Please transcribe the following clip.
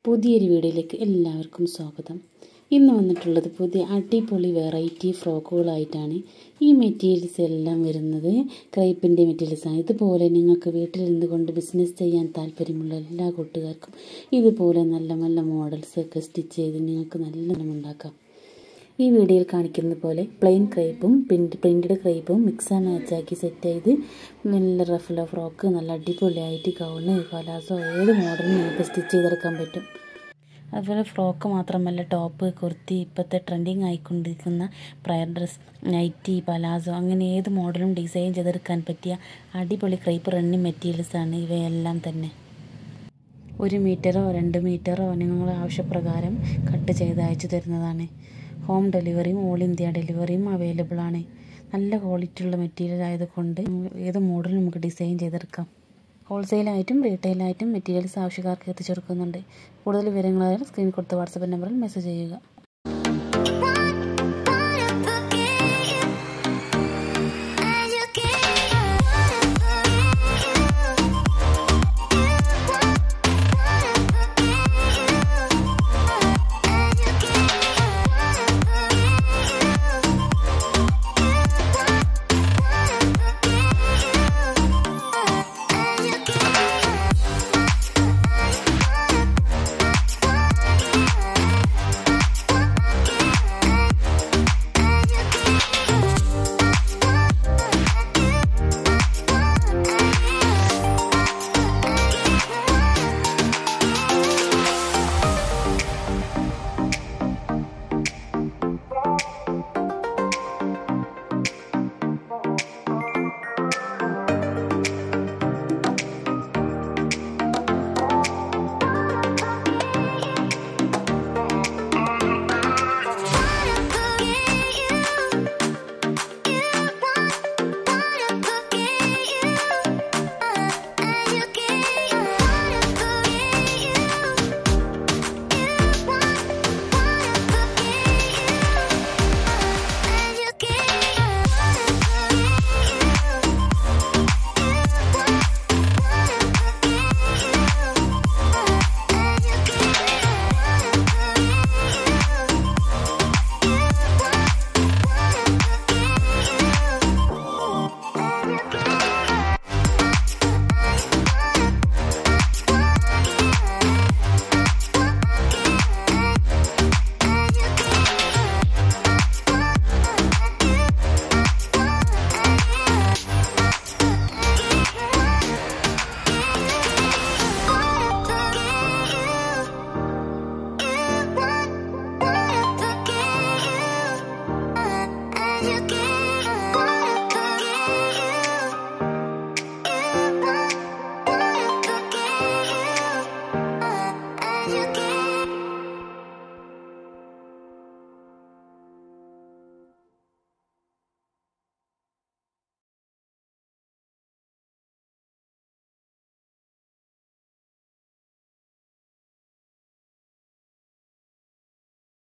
പുതിയൊരു വീഡിയോയിലേക്ക് എല്ലാവർക്കും സ്വാഗതം. ഇന്ന് വന്നിട്ടുള്ളത് പുതിയ അടിപൊളി വെറൈറ്റി ഫ്രോക്കുകളായിട്ടാണ്. ഈ മെറ്റീരിയൽസ് എല്ലാം വരുന്നത് ക്രേപ്പിൻ്റെ മെറ്റീരിയൽസാണ്. ഇതുപോലെ നിങ്ങൾക്ക് വീട്ടിലിരുന്ന് കൊണ്ട് ബിസിനസ് ചെയ്യാൻ താല്പര്യമുള്ള എല്ലാ കൂട്ടുകാർക്കും ഇതുപോലെ നല്ല നല്ല മോഡൽസൊക്കെ സ്റ്റിച്ച് ചെയ്ത് നിങ്ങൾക്ക് നല്ല ഉണ്ടാക്കാം. ഈ വീഡിയോയിൽ കാണിക്കുന്ന പോലെ പ്ലെയിൻ ക്രേപ്പും പ്രിൻറ്റഡ് ക്രേപ്പും മിക്സ് ആൻഡ് മാച്ചാക്കി സെറ്റ് ചെയ്ത് നല്ല റഫുള്ള ഫ്രോക്ക്, നല്ല അടിപൊളിയായിട്ട് ഗൗണ്, പലാസോ ഏത് മോഡലും നിങ്ങൾക്ക് സ്റ്റിച്ച് ചെയ്തെടുക്കാൻ പറ്റും. അതുപോലെ ഫ്രോക്ക് മാത്രമല്ല, ടോപ്പ്, കുർത്തി, ഇപ്പോഴത്തെ ട്രെൻഡിങ് ആയിക്കൊണ്ടിരിക്കുന്ന പ്രയർ ഡ്രസ്, നൈറ്റി, പലാസോ അങ്ങനെ ഏത് മോഡലും ഡിസൈൻ ചെയ്തെടുക്കാൻ പറ്റിയ അടിപൊളി ക്രേപ്പ് റണ്ണിങ് മെറ്റീരിയൽസാണ് ഇവയെല്ലാം തന്നെ. 1 മീറ്ററോ 2 മീറ്ററോ നിങ്ങളുടെ ആവശ്യപ്രകാരം കട്ട് ചെയ്ത് അയച്ചു തരുന്നതാണ്. ഹോം ഡെലിവറിയും ഓൾ ഇന്ത്യ ഡെലിവറിയും അവൈലബിൾ ആണ്. നല്ല ക്വാളിറ്റി ഉള്ള മെറ്റീരിയൽ ആയതുകൊണ്ട് ഏത് മോഡലും നമുക്ക് ഡിസൈൻ ചെയ്തെടുക്കാം. ഹോൾസെയിലായിട്ടും റീറ്റെയിലായിട്ടും മെറ്റീരിയൽസ് ആവശ്യക്കാർക്ക് എത്തിച്ചു കൊടുക്കുന്നുണ്ട്. കൂടുതൽ വിവരങ്ങളായാലും സ്ക്രീനിൽ കൊടുത്ത വാട്സപ്പ് നമ്പറിൽ മെസ്സേജ് ചെയ്യുക.